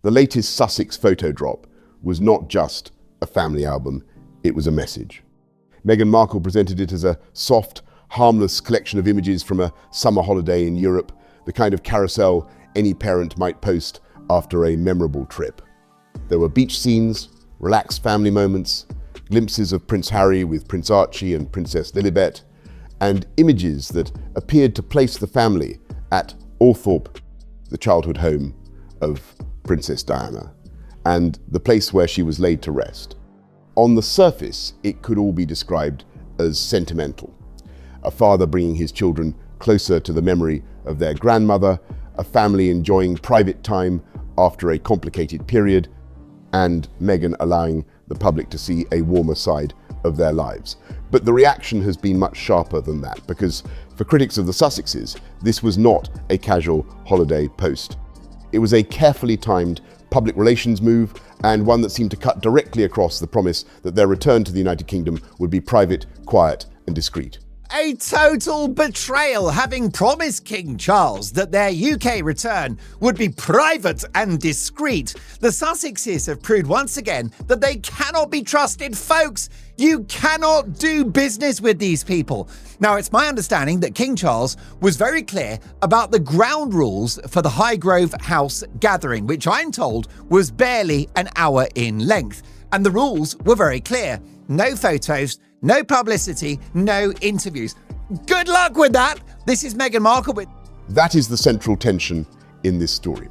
The latest Sussex photo drop was not just a family album, it was a message. Meghan Markle presented it as a soft, harmless collection of images from a summer holiday in Europe, the kind of carousel any parent might post after a memorable trip. There were beach scenes, relaxed family moments, glimpses of Prince Harry with Prince Archie and Princess Lilibet, and images that appeared to place the family at Althorp, the childhood home of Princess Diana, and the place where she was laid to rest. On the surface, it could all be described as sentimental. A father bringing his children closer to the memory of their grandmother, a family enjoying private time after a complicated period, and Meghan allowing the public to see a warmer side of their lives. But the reaction has been much sharper than that, because for critics of the Sussexes, this was not a casual holiday post. It was a carefully timed public relations move, and one that seemed to cut directly across the promise that their return to the United Kingdom would be private, quiet, and discreet. A total betrayal, having promised King Charles that their UK return would be private and discreet. The Sussexes have proved once again that they cannot be trusted, folks. You cannot do business with these people. Now, it's my understanding that King Charles was very clear about the ground rules for the Highgrove House gathering, which I'm told was barely an hour in length. And the rules were very clear. No photos, no publicity, no interviews. Good luck with that. This is Meghan Markle with... That is the central tension in this story.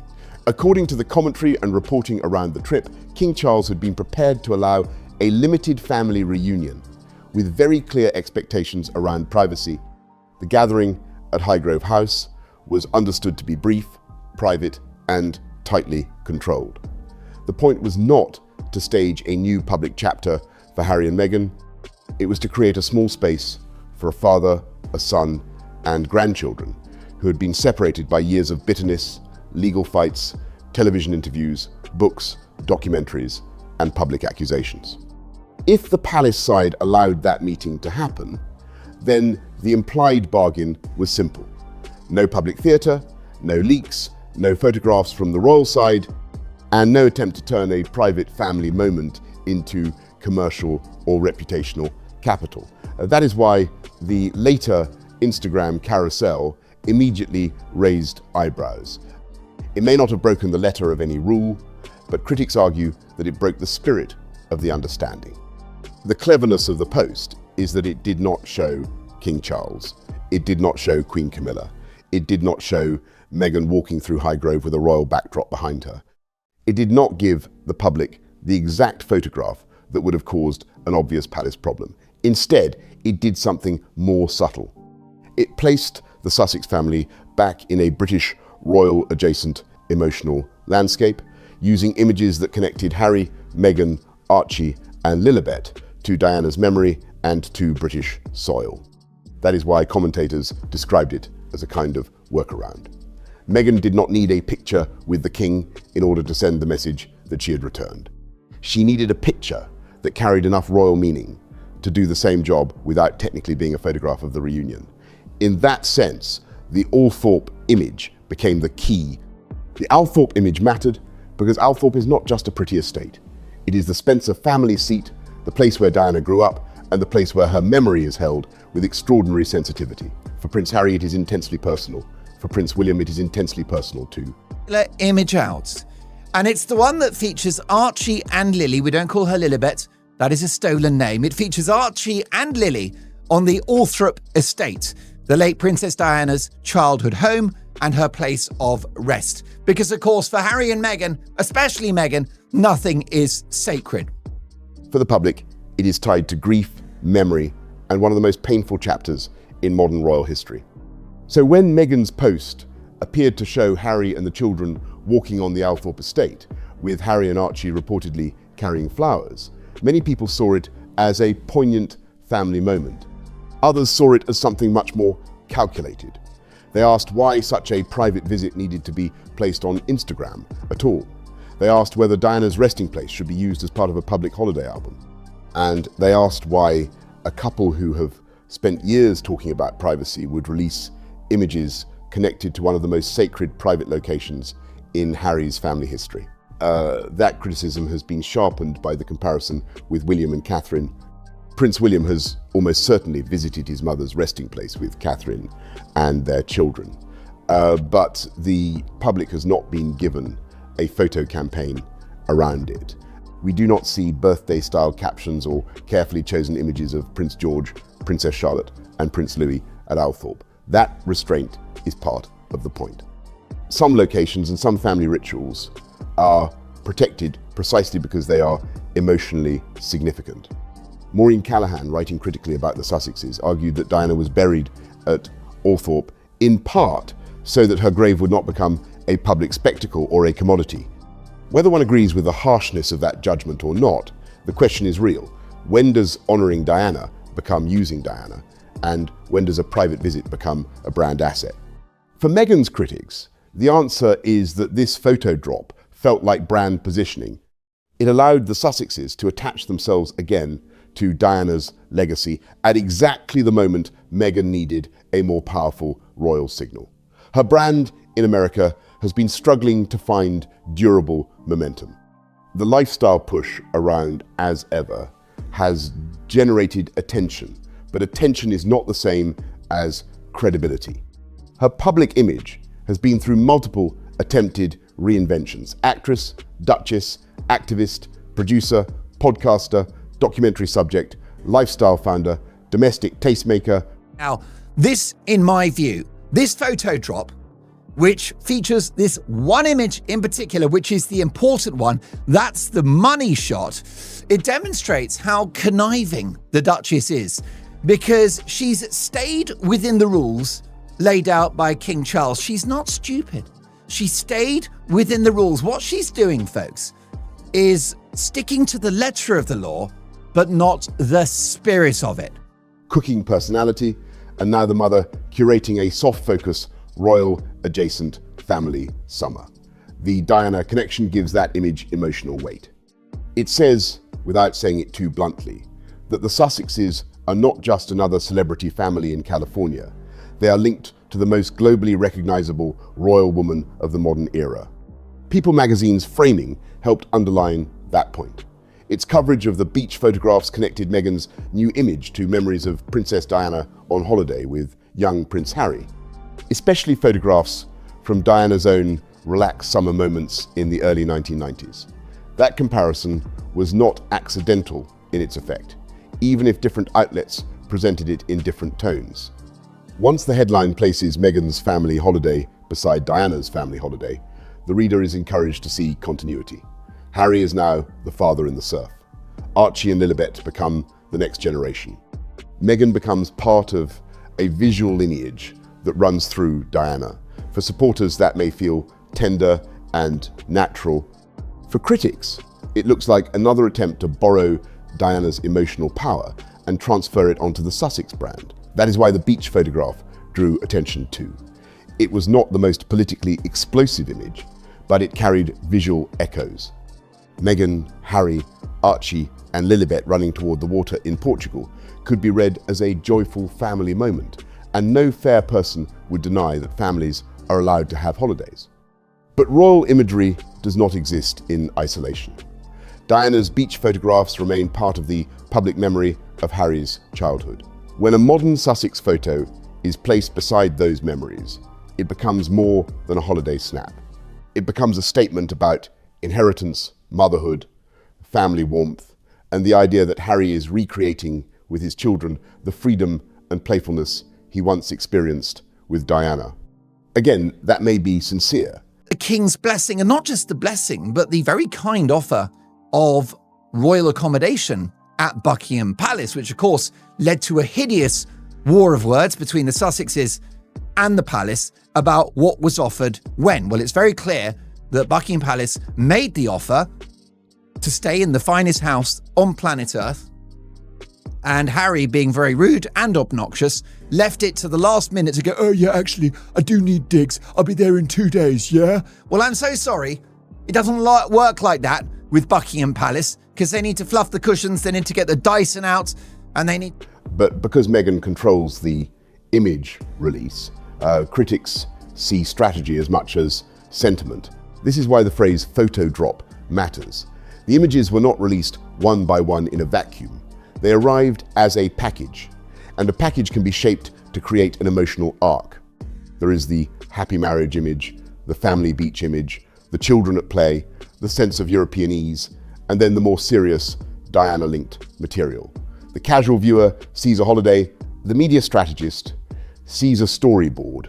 According to the commentary and reporting around the trip, King Charles had been prepared to allow a limited family reunion with very clear expectations around privacy. The gathering at Highgrove House was understood to be brief, private, and tightly controlled. The point was not to stage a new public chapter for Harry and Meghan. It was to create a small space for a father, a son, and grandchildren who had been separated by years of bitterness, legal fights, television interviews, books, documentaries, and public accusations. If the palace side allowed that meeting to happen, then the implied bargain was simple. No public theatre, no leaks, no photographs from the royal side, and no attempt to turn a private family moment into commercial or reputational capital. That is why the later Instagram carousel immediately raised eyebrows. It may not have broken the letter of any rule, but critics argue that it broke the spirit of the understanding. The cleverness of the post is that it did not show King Charles. It did not show Queen Camilla. It did not show Meghan walking through Highgrove with a royal backdrop behind her. It did not give the public the exact photograph that would have caused an obvious palace problem. Instead, it did something more subtle. It placed the Sussex family back in a British royal adjacent emotional landscape, using images that connected Harry, Meghan, Archie, and Lilibet to Diana's memory and to British soil. That is why commentators described it as a kind of workaround. Meghan did not need a picture with the king in order to send the message that she had returned. She needed a picture that carried enough royal meaning to do the same job without technically being a photograph of the reunion. In that sense, the Althorp image became the key. The Althorp image mattered because Althorp is not just a pretty estate. It is the Spencer family seat, the place where Diana grew up, and the place where her memory is held with extraordinary sensitivity. For Prince Harry, it is intensely personal. For Prince William, it is intensely personal too. Image out. And it's the one that features Archie and Lily. We don't call her Lilibet. That is a stolen name. It features Archie and Lily on the Althorp estate, the late Princess Diana's childhood home and her place of rest. Because, of course, for Harry and Meghan, especially Meghan, nothing is sacred. For the public, it is tied to grief, memory, and one of the most painful chapters in modern royal history. So when Meghan's post appeared to show Harry and the children walking on the Althorp estate, with Harry and Archie reportedly carrying flowers, many people saw it as a poignant family moment. Others saw it as something much more calculated. They asked why such a private visit needed to be placed on Instagram at all. They asked whether Diana's resting place should be used as part of a public holiday album. And they asked why a couple who have spent years talking about privacy would release images connected to one of the most sacred private locations in Harry's family history. That criticism has been sharpened by the comparison with William and Catherine. Prince William has almost certainly visited his mother's resting place with Catherine and their children. But the public has not been given a photo campaign around it. We do not see birthday-style captions or carefully chosen images of Prince George, Princess Charlotte, and Prince Louis at Althorp. That restraint is part of the point. Some locations and some family rituals are protected precisely because they are emotionally significant. Maureen Callaghan, writing critically about the Sussexes, argued that Diana was buried at Althorp in part so that her grave would not become a public spectacle or a commodity. Whether one agrees with the harshness of that judgment or not, the question is real. When does honouring Diana become using Diana? And when does a private visit become a brand asset? For Meghan's critics, the answer is that this photo drop felt like brand positioning. It allowed the Sussexes to attach themselves again to Diana's legacy at exactly the moment Meghan needed a more powerful royal signal. Her brand in America has been struggling to find durable momentum. The lifestyle push around As Ever has generated attention, but attention is not the same as credibility. Her public image has been through multiple attempted reinventions. Actress, duchess, activist, producer, podcaster, documentary subject, lifestyle founder, domestic tastemaker. Now, this, in my view, this photo drop, which features this one image in particular, which is the important one, that's the money shot. It demonstrates how conniving the Duchess is, because she's stayed within the rules laid out by King Charles. She's not stupid. She stayed within the rules. What she's doing, folks, is sticking to the letter of the law, but not the spirit of it. Cooking personality, and now the mother curating a soft-focus, royal-adjacent family summer. The Diana connection gives that image emotional weight. It says, without saying it too bluntly, that the Sussexes are not just another celebrity family in California. They are linked to the most globally recognizable royal woman of the modern era. People magazine's framing helped underline that point. Its coverage of the beach photographs connected Meghan's new image to memories of Princess Diana on holiday with young Prince Harry, especially photographs from Diana's own relaxed summer moments in the early 1990s. That comparison was not accidental in its effect, even if different outlets presented it in different tones. Once the headline places Meghan's family holiday beside Diana's family holiday, the reader is encouraged to see continuity. Harry is now the father in the surf. Archie and Lilibet become the next generation. Meghan becomes part of a visual lineage that runs through Diana. For supporters, that may feel tender and natural. For critics, it looks like another attempt to borrow Diana's emotional power and transfer it onto the Sussex brand. That is why the beach photograph drew attention too. It was not the most politically explosive image, but it carried visual echoes. Meghan, Harry, Archie, and Lilibet running toward the water in Portugal could be read as a joyful family moment, and no fair person would deny that families are allowed to have holidays. But royal imagery does not exist in isolation. Diana's beach photographs remain part of the public memory of Harry's childhood. When a modern Sussex photo is placed beside those memories, it becomes more than a holiday snap. It becomes a statement about inheritance, motherhood, family warmth, and the idea that Harry is recreating with his children the freedom and playfulness he once experienced with Diana. Again, that may be sincere. The King's blessing, and not just the blessing, but the very kind offer of royal accommodation at Buckingham Palace, which of course led to a hideous war of words between the Sussexes and the palace about what was offered when. Well, it's very clear that Buckingham Palace made the offer to stay in the finest house on planet Earth, and Harry, being very rude and obnoxious, left it to the last minute to go, "Oh yeah, actually, I do need digs. I'll be there in 2 days, yeah?" Well, I'm so sorry. It doesn't work like that with Buckingham Palace, because they need to fluff the cushions, they need to get the Dyson out, and they need... But because Meghan controls the image release, critics see strategy as much as sentiment. This is why the phrase photo drop matters. The images were not released one by one in a vacuum. They arrived as a package, and a package can be shaped to create an emotional arc. There is the happy marriage image, the family beach image, the children at play, the sense of European ease, and then the more serious Diana-linked material. The casual viewer sees a holiday, the media strategist sees a storyboard.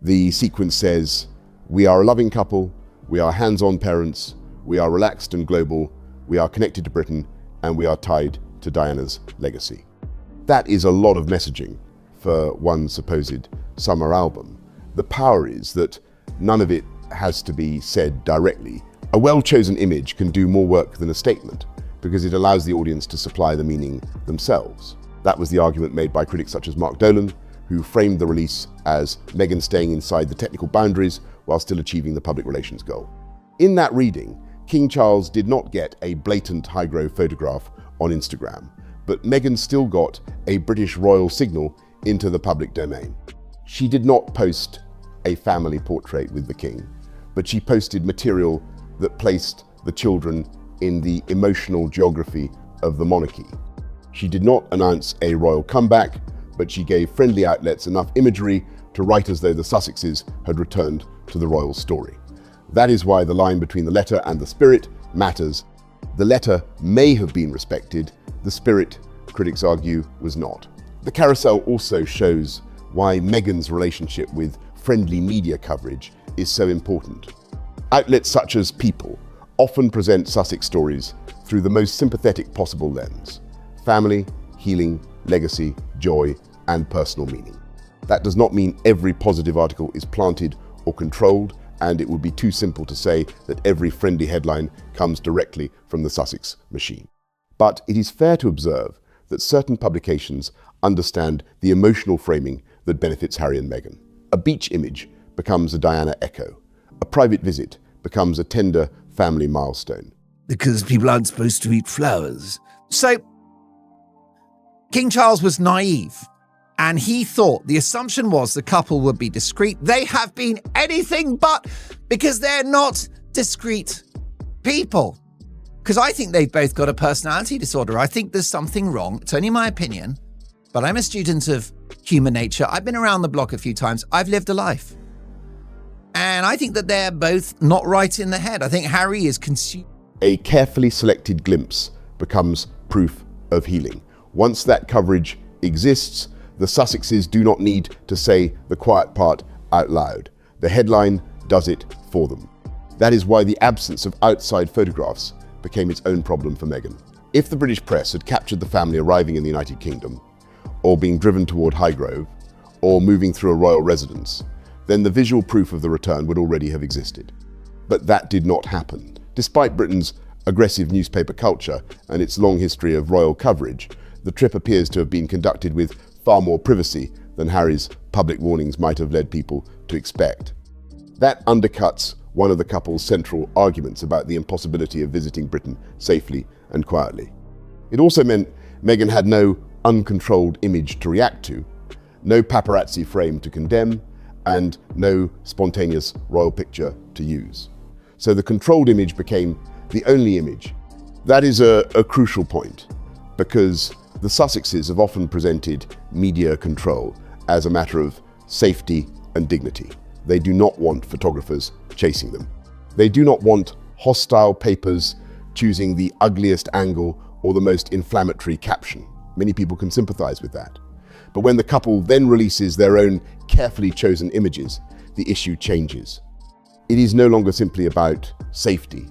The sequence says, "We are a loving couple, we are hands-on parents, we are relaxed and global, we are connected to Britain, and we are tied to Diana's legacy." That is a lot of messaging for one supposed summer album. The power is that none of it has to be said directly. A well-chosen image can do more work than a statement because it allows the audience to supply the meaning themselves. That was the argument made by critics such as Mark Dolan, who framed the release as Meghan staying inside the technical boundaries while still achieving the public relations goal. In that reading, King Charles did not get a blatant high-grow photograph on Instagram, but Meghan still got a British royal signal into the public domain. She did not post a family portrait with the king, but she posted material that placed the children in the emotional geography of the monarchy. She did not announce a royal comeback, but she gave friendly outlets enough imagery to write as though the Sussexes had returned to the royal story. That is why the line between the letter and the spirit matters. The letter may have been respected, the spirit, critics argue, was not. The carousel also shows why Meghan's relationship with friendly media coverage is so important. Outlets such as People often present Sussex stories through the most sympathetic possible lens: family, healing, legacy, joy, and personal meaning. That does not mean every positive article is planted or controlled, and it would be too simple to say that every friendly headline comes directly from the Sussex machine. But it is fair to observe that certain publications understand the emotional framing that benefits Harry and Meghan. A beach image becomes a Diana echo. A private visit becomes a tender family milestone. Because people aren't supposed to eat flowers. So, King Charles was naive, and he thought the assumption was the couple would be discreet. They have been anything but, because they're not discreet people. Because I think they've both got a personality disorder. I think there's something wrong. It's only my opinion, but I'm a student of human nature. I've been around the block a few times. I've lived a life. And I think that they're both not right in the head. I think Harry is consumed. A carefully selected glimpse becomes proof of healing. Once that coverage exists, the Sussexes do not need to say the quiet part out loud. The headline does it for them. That is why the absence of outside photographs became its own problem for Meghan. If the British press had captured the family arriving in the United Kingdom, or being driven toward Highgrove, or moving through a royal residence, then the visual proof of the return would already have existed. But that did not happen. Despite Britain's aggressive newspaper culture and its long history of royal coverage, the trip appears to have been conducted with far more privacy than Harry's public warnings might have led people to expect. That undercuts one of the couple's central arguments about the impossibility of visiting Britain safely and quietly. It also meant Meghan had no uncontrolled image to react to, no paparazzi frame to condemn, and no spontaneous royal picture to use. So the controlled image became the only image. That is a crucial point, because the Sussexes have often presented media control as a matter of safety and dignity. They do not want photographers chasing them. They do not want hostile papers choosing the ugliest angle or the most inflammatory caption. Many people can sympathize with that. But when the couple then releases their own carefully chosen images, the issue changes. It is no longer simply about safety.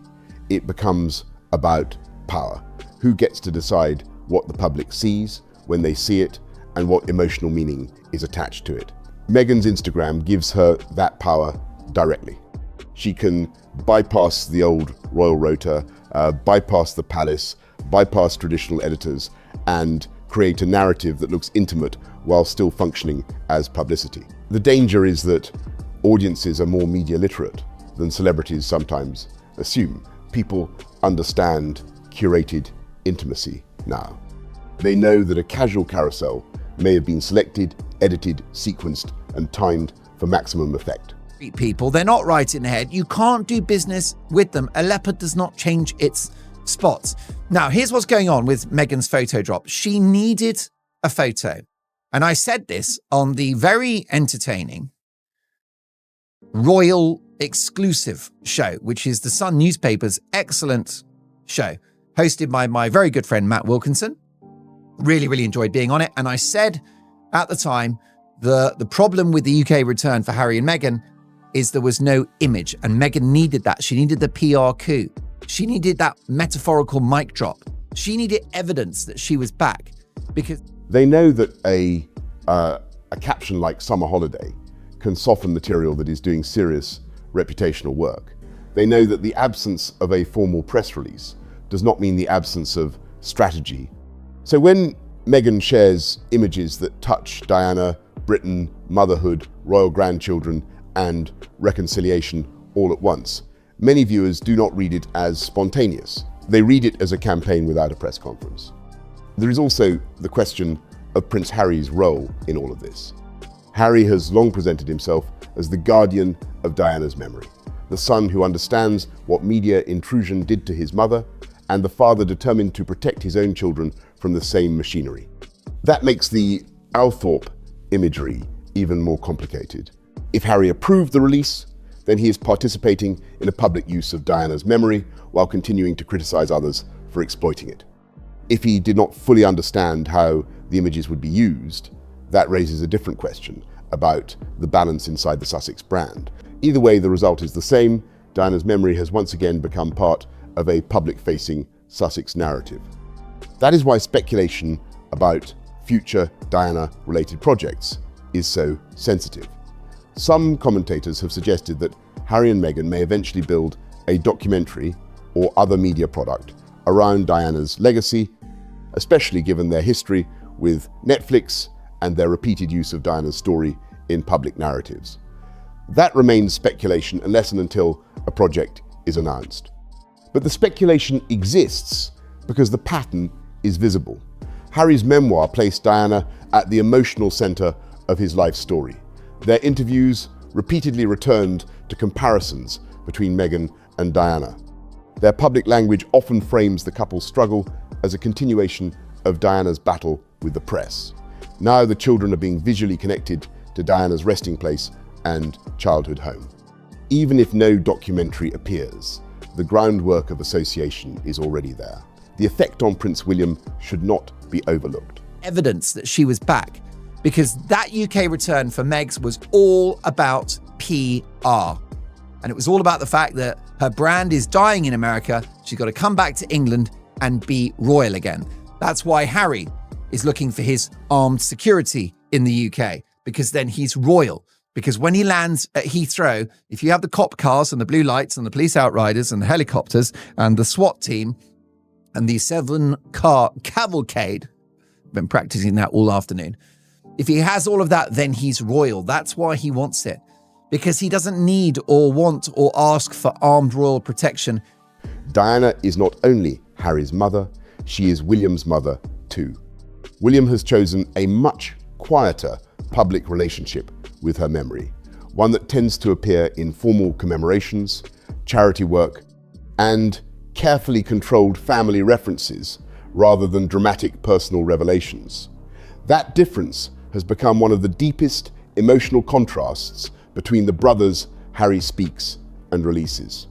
It becomes about power. Who gets to decide what the public sees when they see it and what emotional meaning is attached to it? Meghan's Instagram gives her that power directly. She can bypass the old royal rota, bypass the palace, bypass traditional editors, and create a narrative that looks intimate while still functioning as publicity. The danger is that audiences are more media literate than celebrities sometimes assume. People understand curated intimacy now. They know that a casual carousel may have been selected, edited, sequenced, and timed for maximum effect. people. They're not right in the head. You can't do business with them. A leopard does not change its spots. Now, here's what's going on with Meghan's photo drop. She needed a photo. And I said this on the very entertaining Royal Exclusive show, which is the Sun newspaper's excellent show, hosted by my very good friend, Matt Wilkinson. Really, really enjoyed being on it. And I said at the time, the problem with the UK return for Harry and Meghan is there was no image, and Meghan needed that. She needed the PR coup. She needed that metaphorical mic drop. She needed evidence that she was back, because they know that a caption like summer holiday can soften material that is doing serious reputational work. They know that the absence of a formal press release does not mean the absence of strategy. So when Meghan shares images that touch Diana, Britain, motherhood, royal grandchildren, and reconciliation all at once, many viewers do not read it as spontaneous. They read it as a campaign without a press conference. There is also the question of Prince Harry's role in all of this. Harry has long presented himself as the guardian of Diana's memory, the son who understands what media intrusion did to his mother, and the father determined to protect his own children from the same machinery. That makes the Althorp imagery even more complicated. If Harry approved the release, then he is participating in a public use of Diana's memory while continuing to criticize others for exploiting it. If he did not fully understand how the images would be used, that raises a different question about the balance inside the Sussex brand. Either way, the result is the same. Diana's memory has once again become part of a public-facing Sussex narrative. That is why speculation about future Diana-related projects is so sensitive. Some commentators have suggested that Harry and Meghan may eventually build a documentary or other media product around Diana's legacy, especially given their history with Netflix and their repeated use of Diana's story in public narratives. That remains speculation unless and until a project is announced. But the speculation exists because the pattern is visible. Harry's memoir placed Diana at the emotional center of his life story. Their interviews repeatedly returned to comparisons between Meghan and Diana. Their public language often frames the couple's struggle as a continuation of Diana's battle with the press. Now the children are being visually connected to Diana's resting place and childhood home. Even if no documentary appears, the groundwork of association is already there. The effect on Prince William should not be overlooked. Evidence that she was back, because that UK return for Megs was all about PR. And it was all about the fact that her brand is dying in America. She's got to come back to England and be royal again. That's why Harry is looking for his armed security in the UK, because then he's royal. Because when he lands at Heathrow, if you have the cop cars and the blue lights and the police outriders and the helicopters and the SWAT team and the 7-car cavalcade, I've been practicing that all afternoon. If he has all of that, then he's royal. That's why he wants it. Because he doesn't need or want or ask for armed royal protection. Diana is not only Harry's mother, she is William's mother too. William has chosen a much quieter public relationship with her memory, one that tends to appear in formal commemorations, charity work, and carefully controlled family references rather than dramatic personal revelations. That difference has become one of the deepest emotional contrasts between the brothers Harry speaks and releases.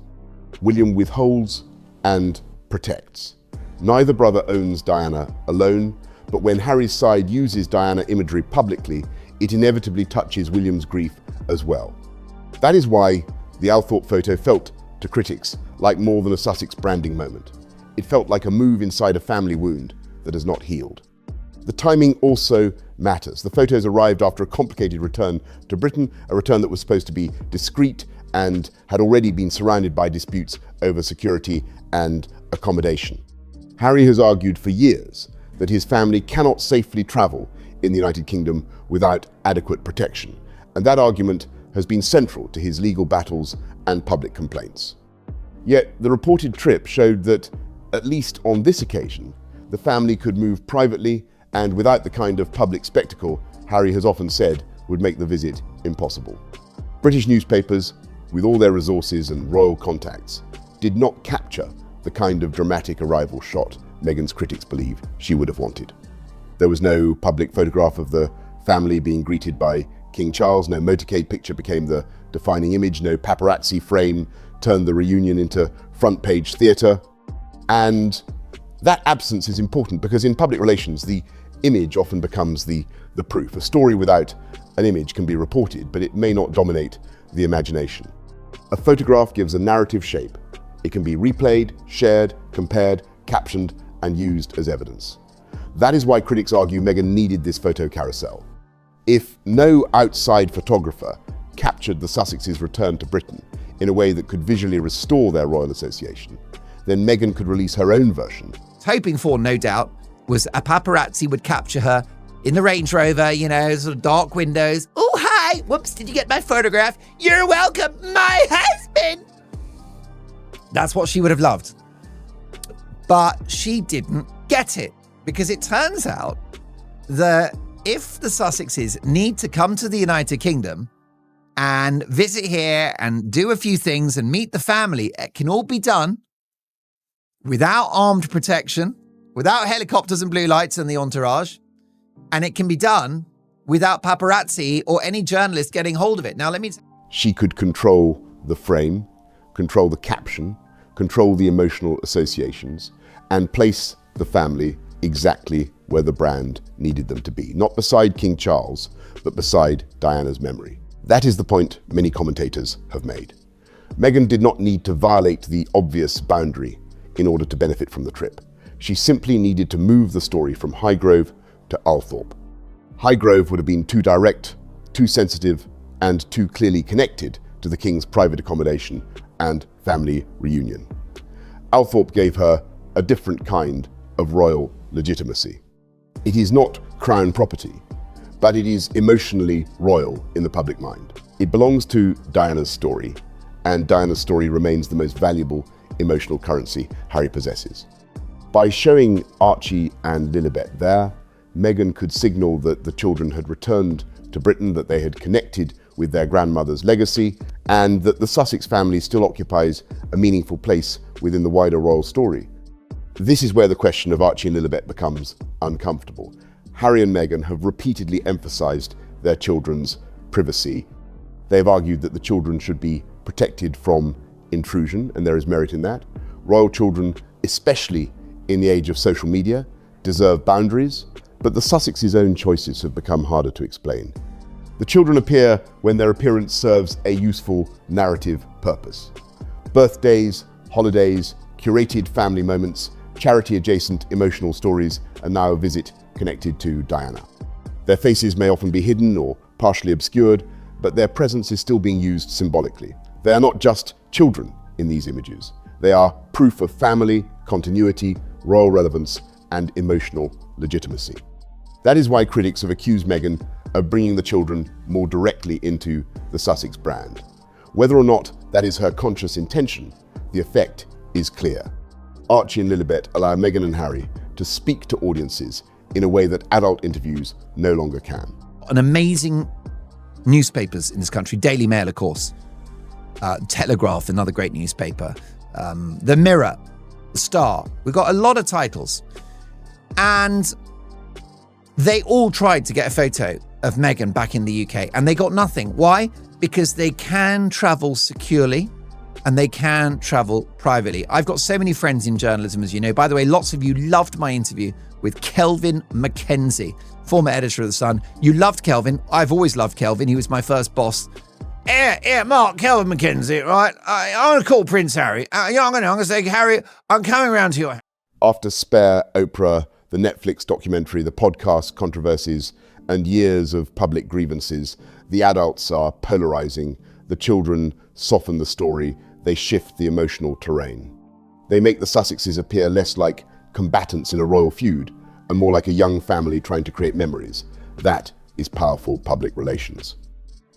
William withholds and protects. Neither brother owns Diana alone, but when Harry's side uses Diana imagery publicly, it inevitably touches William's grief as well. That is why the Althorp photo felt to critics like more than a Sussex branding moment. It felt like a move inside a family wound that has not healed. The timing also matters. The photos arrived after a complicated return to Britain, a return that was supposed to be discreet and had already been surrounded by disputes over security and accommodation. Harry has argued for years that his family cannot safely travel in the United Kingdom without adequate protection, and that argument has been central to his legal battles and public complaints. Yet the reported trip showed that, at least on this occasion, the family could move privately and without the kind of public spectacle Harry has often said would make the visit impossible. British newspapers, with all their resources and royal contacts, did not capture the kind of dramatic arrival shot Meghan's critics believe she would have wanted. There was no public photograph of the family being greeted by King Charles, no motorcade picture became the defining image, no paparazzi frame turned the reunion into front-page theatre. And that absence is important because in public relations, the image often becomes the proof. A story without an image can be reported, but it may not dominate the imagination. A photograph gives a narrative shape. It can be replayed, shared, compared, captioned, and used as evidence. That is why critics argue Meghan needed this photo carousel. If no outside photographer captured the Sussexes' return to Britain in a way that could visually restore their royal association, then Meghan could release her own version. Hoping for, no doubt, was a paparazzi would capture her in the Range Rover, sort of dark windows. Oh, hi! Whoops, did you get my photograph? You're welcome, my husband! That's what she would have loved. But she didn't get it, because it turns out that if the Sussexes need to come to the United Kingdom and visit here and do a few things and meet the family, it can all be done without armed protection, without helicopters and blue lights and the entourage, and it can be done without paparazzi or any journalist getting hold of it. Now, She could control the frame, control the caption, control the emotional associations, and place the family exactly where the brand needed them to be. Not beside King Charles, but beside Diana's memory. That is the point many commentators have made. Meghan did not need to violate the obvious boundary in order to benefit from the trip. She simply needed to move the story from Highgrove to Althorp. Highgrove would have been too direct, too sensitive, and too clearly connected to the King's private accommodation and family reunion. Althorp gave her a different kind of royal legitimacy. It is not crown property, but it is emotionally royal in the public mind. It belongs to Diana's story, and Diana's story remains the most valuable emotional currency Harry possesses. By showing Archie and Lilibet there, Meghan could signal that the children had returned to Britain, that they had connected with their grandmother's legacy, and that the Sussex family still occupies a meaningful place within the wider royal story. This is where the question of Archie and Lilibet becomes uncomfortable. Harry and Meghan have repeatedly emphasized their children's privacy. They have argued that the children should be protected from intrusion, and there is merit in that. Royal children, especially in the age of social media, deserve boundaries, but the Sussexes' own choices have become harder to explain. The children appear when their appearance serves a useful narrative purpose. Birthdays, holidays, curated family moments, charity-adjacent emotional stories, and now a visit connected to Diana. Their faces may often be hidden or partially obscured, but their presence is still being used symbolically. They are not just children in these images. They are proof of family, continuity, royal relevance, and emotional legitimacy. That is why critics have accused Meghan of bringing the children more directly into the Sussex brand. Whether or not that is her conscious intention, the effect is clear. Archie and Lilibet allow Meghan and Harry to speak to audiences in a way that adult interviews no longer can. An amazing newspapers in this country, Daily Mail, of course, Telegraph, another great newspaper, The Mirror, The Star. We've got a lot of titles. And they all tried to get a photo of Meghan back in the UK, and they got nothing. Why? Because they can travel securely and they can travel privately. I've got so many friends in journalism, as you know. By the way, lots of you loved my interview with Kelvin Mackenzie, former editor of The Sun. You loved Kelvin. I've always loved Kelvin. He was my first boss. Mark, Kelvin Mackenzie, right? I'm going to call Prince Harry. I'm going to say, Harry, I'm coming round to you. After Spare, Oprah, the Netflix documentary, the podcast controversies, and years of public grievances, the adults are polarizing. The children soften the story. They shift the emotional terrain. They make the Sussexes appear less like combatants in a royal feud and more like a young family trying to create memories. That is powerful public relations.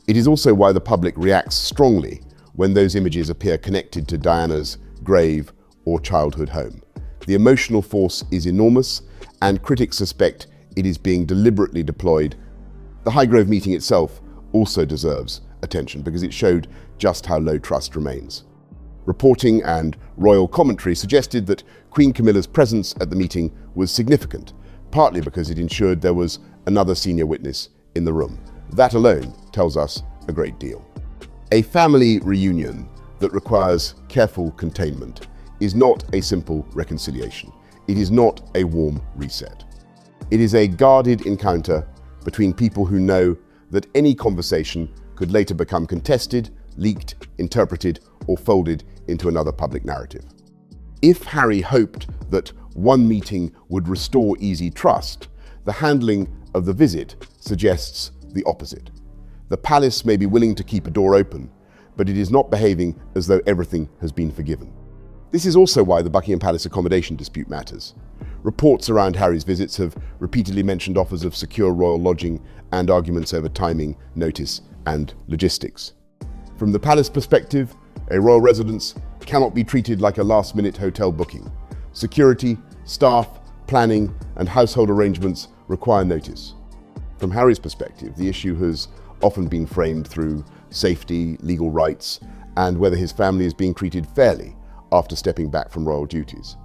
It is also why the public reacts strongly when those images appear connected to Diana's grave or childhood home. The emotional force is enormous, and critics suspect it is being deliberately deployed. The Highgrove meeting itself also deserves attention because it showed just how low trust remains. Reporting and royal commentary suggested that Queen Camilla's presence at the meeting was significant, partly because it ensured there was another senior witness in the room. That alone tells us a great deal. A family reunion that requires careful containment is not a simple reconciliation. It is not a warm reset. It is a guarded encounter between people who know that any conversation could later become contested, leaked, interpreted, or folded into another public narrative. If Harry hoped that one meeting would restore easy trust, the handling of the visit suggests the opposite. The palace may be willing to keep a door open, but it is not behaving as though everything has been forgiven. This is also why the Buckingham Palace accommodation dispute matters. Reports around Harry's visits have repeatedly mentioned offers of secure royal lodging and arguments over timing, notice, and logistics. From the palace perspective, a royal residence cannot be treated like a last-minute hotel booking. Security, staff, planning, and household arrangements require notice. From Harry's perspective, the issue has often been framed through safety, legal rights, and whether his family is being treated fairly after stepping back from royal duties.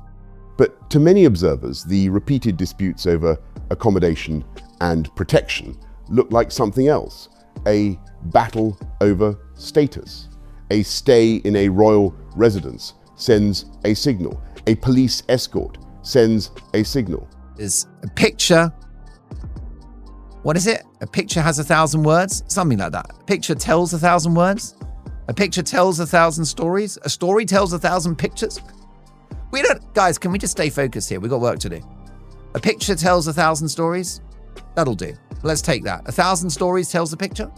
But to many observers, the repeated disputes over accommodation and protection look like something else, a battle over status. A stay in a royal residence sends a signal. A police escort sends a signal. There's a picture. What is it? A picture has 1,000 words? Something like that. A picture tells 1,000 words? A picture tells 1,000 stories? A story tells 1,000 pictures? Guys, can we just stay focused here? We've got work to do. A picture tells 1,000 stories? That'll do. Let's take that. 1,000 stories tells a picture?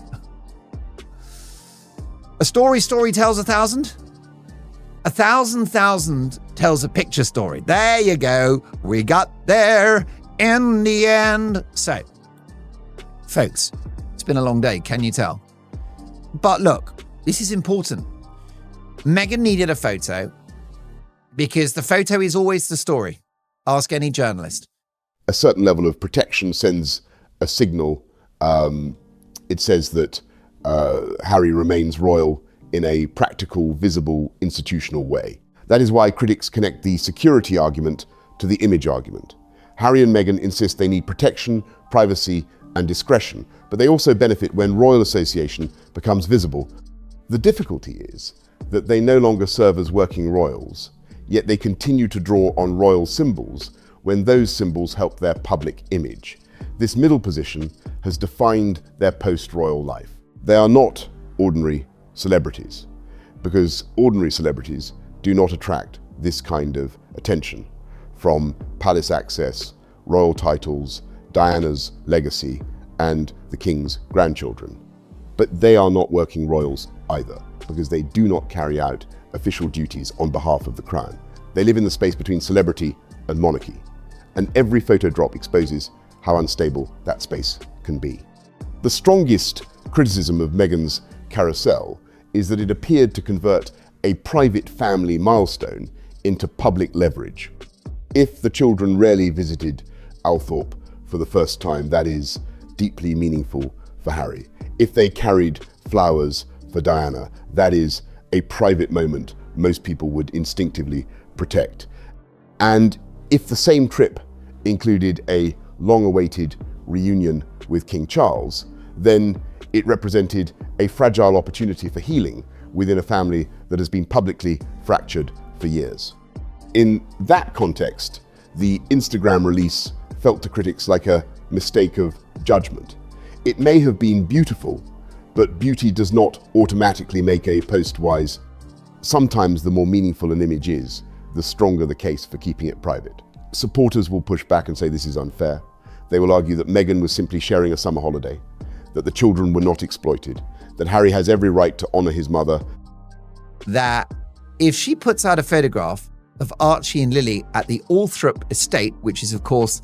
A story tells 1,000? 1,000 tells a picture story. There you go. We got there in the end. So, folks, it's been a long day, can you tell? But look, this is important. Meghan needed a photo because the photo is always the story. Ask any journalist. A certain level of protection sends a signal. It says that Harry remains royal in a practical, visible, institutional way. That is why critics connect the security argument to the image argument. Harry and Meghan insist they need protection, privacy, and discretion, but they also benefit when royal association becomes visible. The difficulty is that they no longer serve as working royals, yet they continue to draw on royal symbols when those symbols help their public image. This middle position has defined their post-royal life. They are not ordinary celebrities, because ordinary celebrities do not attract this kind of attention from palace access, royal titles, Diana's legacy, and the king's grandchildren. But they are not working royals either, because they do not carry out official duties on behalf of the crown. They live in the space between celebrity and monarchy, and every photo drop exposes how unstable that space can be. The strongest criticism of Meghan's carousel is that it appeared to convert a private family milestone into public leverage. If the children rarely visited Althorp for the first time, that is deeply meaningful for Harry. If they carried flowers for Diana, that is a private moment most people would instinctively protect. And if the same trip included a long-awaited reunion with King Charles, then it represented a fragile opportunity for healing within a family that has been publicly fractured for years. In that context, the Instagram release felt to critics like a mistake of judgment. It may have been beautiful, but beauty does not automatically make a post wise. Sometimes the more meaningful an image is, the stronger the case for keeping it private. Supporters will push back and say this is unfair. They will argue that Meghan was simply sharing a summer holiday, that the children were not exploited, that Harry has every right to honor his mother. That if she puts out a photograph of Archie and Lily at the Althorp estate, which is of course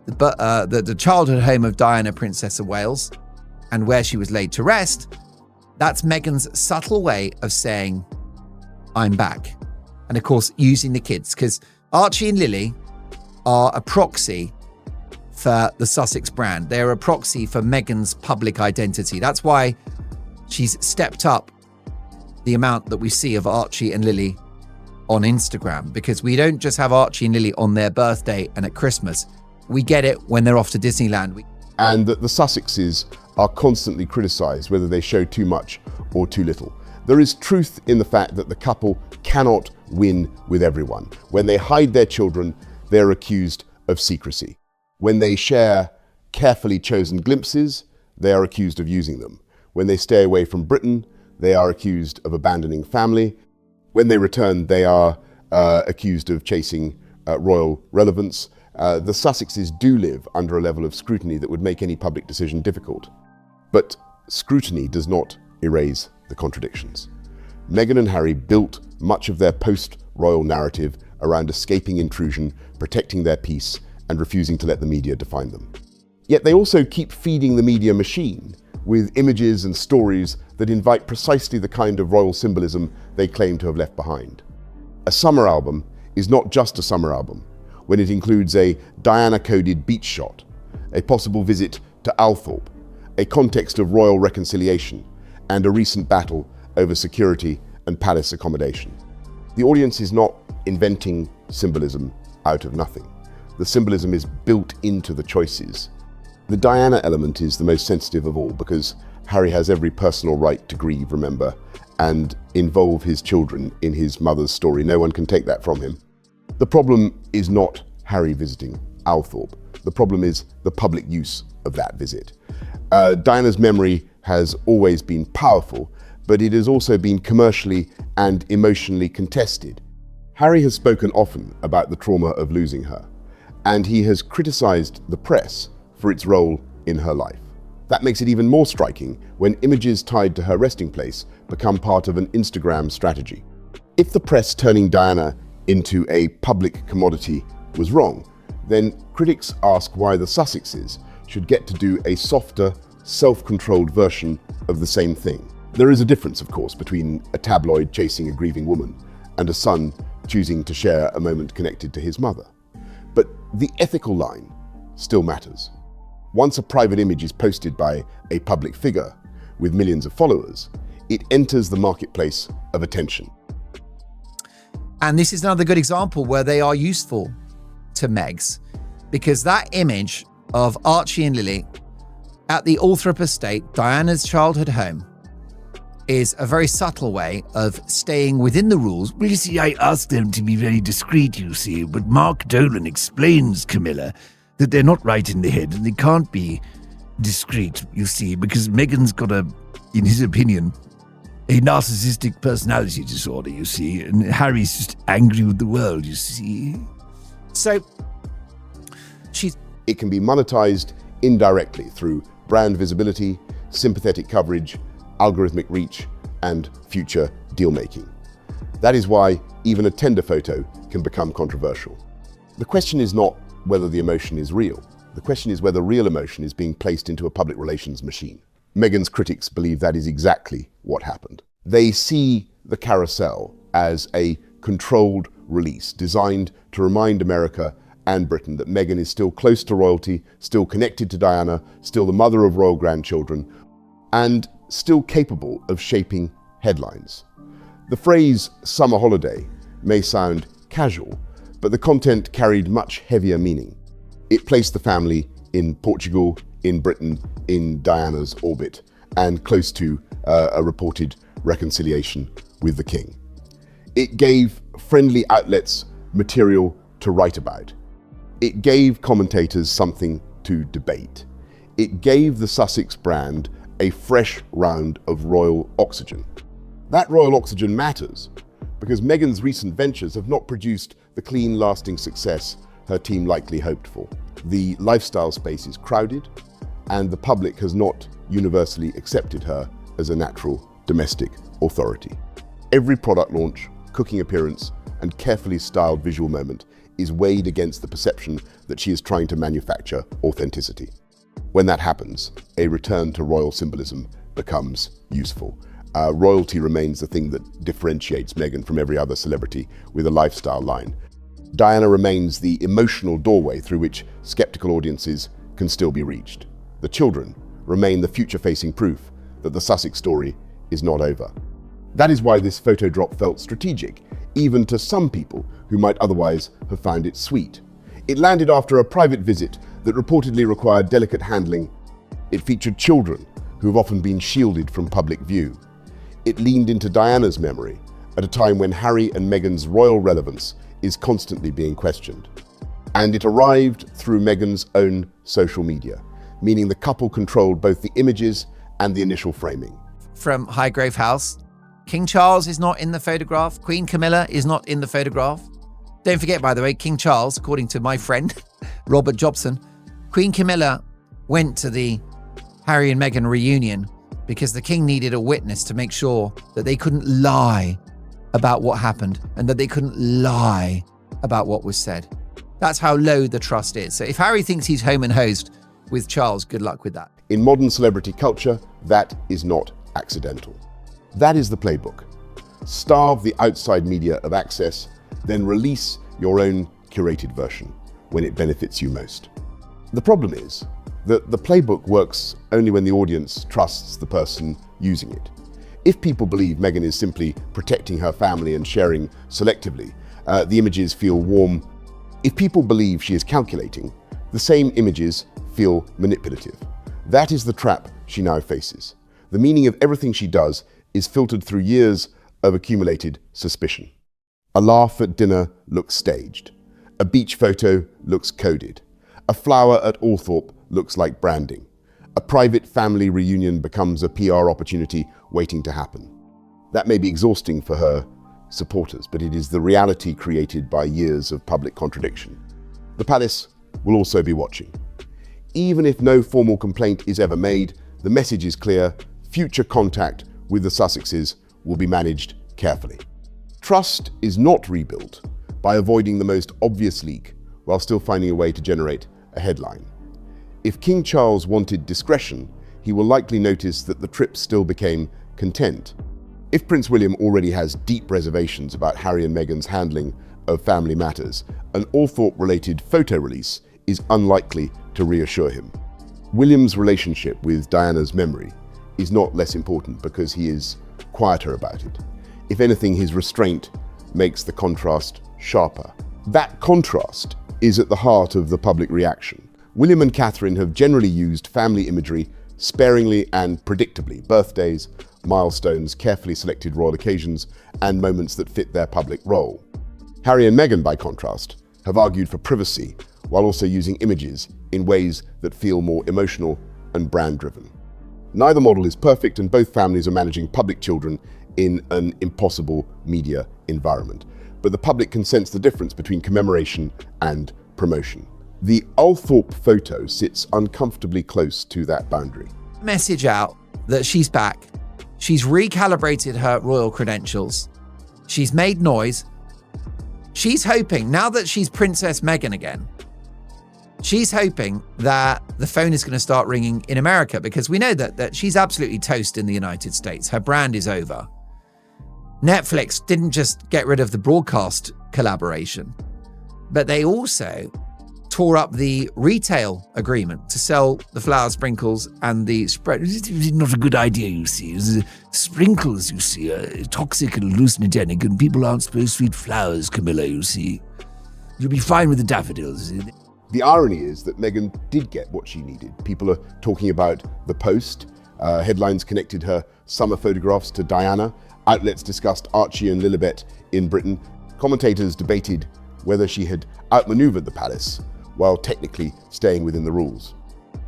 the childhood home of Diana, Princess of Wales, and where she was laid to rest, that's Meghan's subtle way of saying, I'm back. And of course, using the kids, because Archie and Lily are a proxy for the Sussex brand. They're a proxy for Meghan's public identity. That's why she's stepped up the amount that we see of Archie and Lily on Instagram, because we don't just have Archie and Lily on their birthday and at Christmas. We get it when they're off to Disneyland. And that the Sussexes are constantly criticised, whether they show too much or too little. There is truth in the fact that the couple cannot win with everyone. When they hide their children, they're accused of secrecy. When they share carefully chosen glimpses, they are accused of using them. When they stay away from Britain, they are accused of abandoning family. When they return, they are accused of chasing royal relevance. The Sussexes do live under a level of scrutiny that would make any public decision difficult. But scrutiny does not erase the contradictions. Meghan and Harry built much of their post-royal narrative around escaping intrusion, protecting their peace, and refusing to let the media define them. Yet they also keep feeding the media machine with images and stories that invite precisely the kind of royal symbolism they claim to have left behind. A summer album is not just a summer album when it includes a Diana-coded beach shot, a possible visit to Althorp, a context of royal reconciliation, and a recent battle over security and palace accommodation. The audience is not inventing symbolism out of nothing. The symbolism is built into the choices. The Diana element is the most sensitive of all because Harry has every personal right to grieve, remember, and involve his children in his mother's story. No one can take that from him. The problem is not Harry visiting Althorp. The problem is the public use of that visit. Diana's memory has always been powerful, but it has also been commercially and emotionally contested. Harry has spoken often about the trauma of losing her, and he has criticized the press for its role in her life. That makes it even more striking when images tied to her resting place become part of an Instagram strategy. If the press turning Diana into a public commodity was wrong, then critics ask why the Sussexes should get to do a softer, self-controlled version of the same thing. There is a difference, of course, between a tabloid chasing a grieving woman and a son choosing to share a moment connected to his mother. But the ethical line still matters. Once a private image is posted by a public figure with millions of followers, it enters the marketplace of attention. And this is another good example where they are useful to Megs, because that image of Archie and Lily at the Althorp estate, Diana's childhood home, is a very subtle way of staying within the rules. Well, you see, I asked them to be very discreet, you see, but Mark Dolan explains, Camilla, that they're not right in the head and they can't be discreet, you see, because Meghan's got in his opinion, a narcissistic personality disorder, you see, and Harry's just angry with the world, you see. So, it can be monetized indirectly through brand visibility, sympathetic coverage, algorithmic reach, and future deal-making. That is why even a tender photo can become controversial. The question is not whether the emotion is real. The question is whether real emotion is being placed into a public relations machine. Meghan's critics believe that is exactly what happened. They see the carousel as a controlled release designed to remind America and Britain that Meghan is still close to royalty, still connected to Diana, still the mother of royal grandchildren, and still capable of shaping headlines. The phrase summer holiday may sound casual, but the content carried much heavier meaning. It placed the family in Portugal, in Britain, in Diana's orbit, and close to a reported reconciliation with the king. It gave friendly outlets material to write about. It gave commentators something to debate. It gave the Sussex brand a fresh round of royal oxygen. That royal oxygen matters because Meghan's recent ventures have not produced the clean, lasting success her team likely hoped for. The lifestyle space is crowded, and the public has not universally accepted her as a natural domestic authority. Every product launch, cooking appearance, and carefully styled visual moment is weighed against the perception that she is trying to manufacture authenticity. When that happens, a return to royal symbolism becomes useful. Royalty remains the thing that differentiates Meghan from every other celebrity with a lifestyle line. Diana remains the emotional doorway through which skeptical audiences can still be reached. The children remain the future-facing proof that the Sussex story is not over. That is why this photo drop felt strategic, even to some people who might otherwise have found it sweet. It landed after a private visit that reportedly required delicate handling. It featured children who have often been shielded from public view. It leaned into Diana's memory at a time when Harry and Meghan's royal relevance is constantly being questioned. And it arrived through Meghan's own social media, meaning the couple controlled both the images and the initial framing. From Highgrove House, King Charles is not in the photograph. Queen Camilla is not in the photograph. Don't forget, by the way, King Charles, according to my friend, Robert Jobson, Queen Camilla went to the Harry and Meghan reunion because the king needed a witness to make sure that they couldn't lie about what happened and that they couldn't lie about what was said. That's how low the trust is. So if Harry thinks he's home and hosed with Charles, good luck with that. In modern celebrity culture, that is not accidental. That is the playbook. Starve the outside media of access, then release your own curated version when it benefits you most. The problem is that the playbook works only when the audience trusts the person using it. If people believe Meghan is simply protecting her family and sharing selectively, the images feel warm. If people believe she is calculating, the same images feel manipulative. That is the trap she now faces. The meaning of everything she does is filtered through years of accumulated suspicion. A laugh at dinner looks staged. A beach photo looks coded. A flower at Althorp looks like branding. A private family reunion becomes a PR opportunity waiting to happen. That may be exhausting for her supporters, but it is the reality created by years of public contradiction. The palace will also be watching. Even if no formal complaint is ever made, the message is clear: future contact with the Sussexes will be managed carefully. Trust is not rebuilt by avoiding the most obvious leak while still finding a way to generate a headline. If King Charles wanted discretion, he will likely notice that the trip still became content. If Prince William already has deep reservations about Harry and Meghan's handling of family matters, an Althorp-related photo release is unlikely to reassure him. William's relationship with Diana's memory is not less important because he is quieter about it. If anything, his restraint makes the contrast sharper. That contrast is at the heart of the public reaction. William and Catherine have generally used family imagery sparingly and predictably: birthdays, milestones, carefully selected royal occasions, and moments that fit their public role. Harry and Meghan, by contrast, have argued for privacy while also using images in ways that feel more emotional and brand-driven. Neither model is perfect, and both families are managing public children in an impossible media environment. But the public can sense the difference between commemoration and promotion. The Althorp photo sits uncomfortably close to that boundary. Message out that she's back. She's recalibrated her royal credentials. She's made noise. She's hoping, now that she's Princess Meghan again, she's hoping that the phone is going to start ringing in America, because we know that she's absolutely toast in the United States. Her brand is over. Netflix didn't just get rid of the broadcast collaboration, but they also tore up the retail agreement to sell the flower sprinkles and the spread. It's not a good idea, you see. Sprinkles, you see, are toxic and hallucinogenic, and people aren't supposed to eat flowers, Camilla, you see. You'll be fine with the daffodils. The irony is that Meghan did get what she needed. People are talking about the Post. Headlines connected her summer photographs to Diana. Outlets discussed Archie and Lilibet in Britain. Commentators debated whether she had outmaneuvered the palace while technically staying within the rules.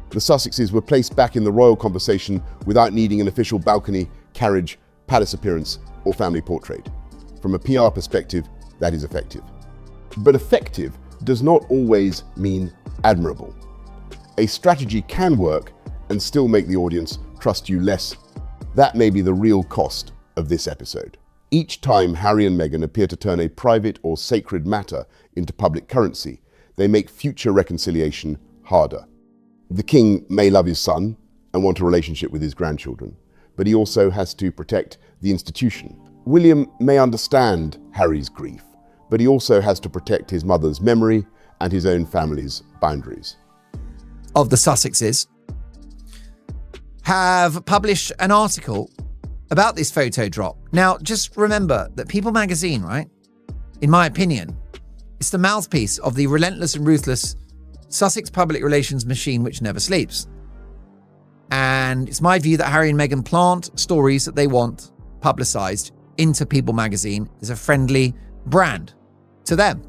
The Sussexes were placed back in the royal conversation without needing an official balcony, carriage, palace appearance, or family portrait. From a PR perspective, that is effective. But effective does not always mean admirable. A strategy can work and still make the audience trust you less. That may be the real cost of this episode. Each time Harry and Meghan appear to turn a private or sacred matter into public currency, they make future reconciliation harder. The king may love his son and want a relationship with his grandchildren, but he also has to protect the institution. William may understand Harry's grief, but he also has to protect his mother's memory and his own family's boundaries. Of the Sussexes, have published an article about this photo drop. Now, just remember that People magazine, right, in my opinion, it's the mouthpiece of the relentless and ruthless Sussex public relations machine which never sleeps. And it's my view that Harry and Meghan plant stories that they want publicised into People magazine as a friendly brand to them.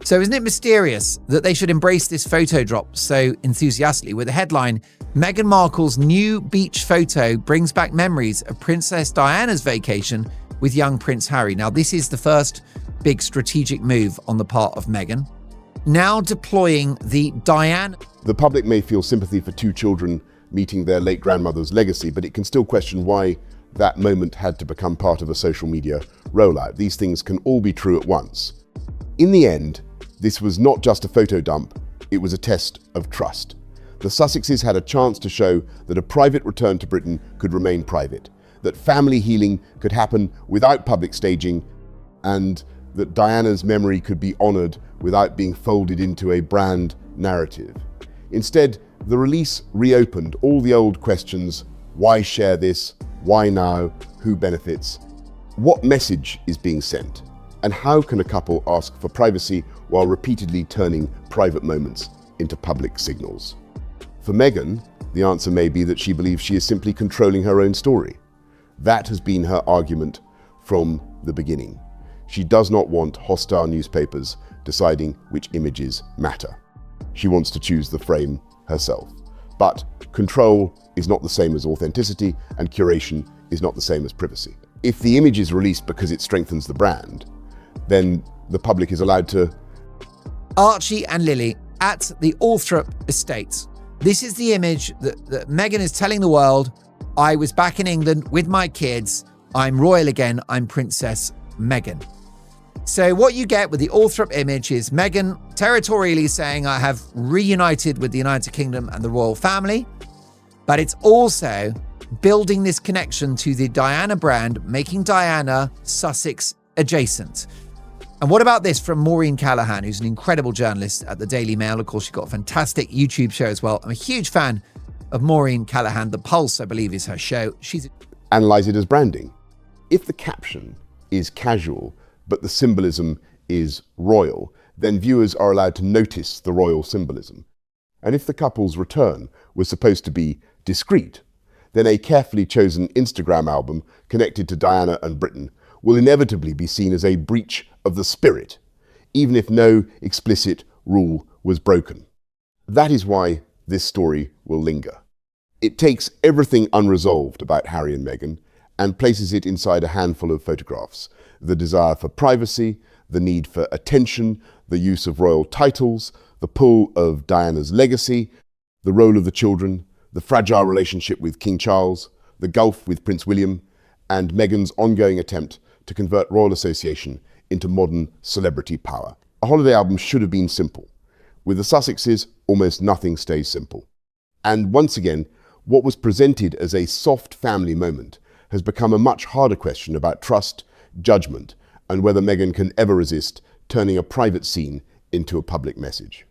So isn't it mysterious that they should embrace this photo drop so enthusiastically with the headline, Meghan Markle's new beach photo brings back memories of Princess Diana's vacation with young Prince Harry. Now, this is the first big strategic move on the part of Meghan. Now deploying the Diana... The public may feel sympathy for two children meeting their late grandmother's legacy, but it can still question why that moment had to become part of a social media rollout. These things can all be true at once. In the end, this was not just a photo dump, it was a test of trust. The Sussexes had a chance to show that a private return to Britain could remain private, that family healing could happen without public staging, and that Diana's memory could be honoured without being folded into a brand narrative. Instead, the release reopened all the old questions: why share this? Why now? Who benefits? What message is being sent? And how can a couple ask for privacy while repeatedly turning private moments into public signals? For Meghan, the answer may be that she believes she is simply controlling her own story. That has been her argument from the beginning. She does not want hostile newspapers deciding which images matter. She wants to choose the frame herself. But control is not the same as authenticity, and curation is not the same as privacy. If the image is released because it strengthens the brand, then the public is allowed to... Archie and Lily at the Althorp estate. This is the image that Meghan is telling the world, I was back in England with my kids, I'm royal again, I'm Princess Meghan. So what you get with the Althorp image is Meghan territorially saying, I have reunited with the United Kingdom and the royal family, but it's also building this connection to the Diana brand, making Diana Sussex adjacent. And what about this from Maureen Callaghan, who's an incredible journalist at the Daily Mail. Of course, she's got a fantastic YouTube show as well. I'm a huge fan of Maureen Callaghan. The Pulse, I believe, is her show. Analyze it as branding. If the caption is casual, but the symbolism is royal, then viewers are allowed to notice the royal symbolism. And if the couple's return was supposed to be discreet, then a carefully chosen Instagram album connected to Diana and Britain will inevitably be seen as a breach of the spirit, even if no explicit rule was broken. That is why this story will linger. It takes everything unresolved about Harry and Meghan and places it inside a handful of photographs. The desire for privacy, the need for attention, the use of royal titles, the pull of Diana's legacy, the role of the children, the fragile relationship with King Charles, the gulf with Prince William, and Meghan's ongoing attempt to convert royal association into modern celebrity power. A holiday album should have been simple. With the Sussexes, almost nothing stays simple. And once again, what was presented as a soft family moment has become a much harder question about trust, judgment, and whether Meghan can ever resist turning a private scene into a public message.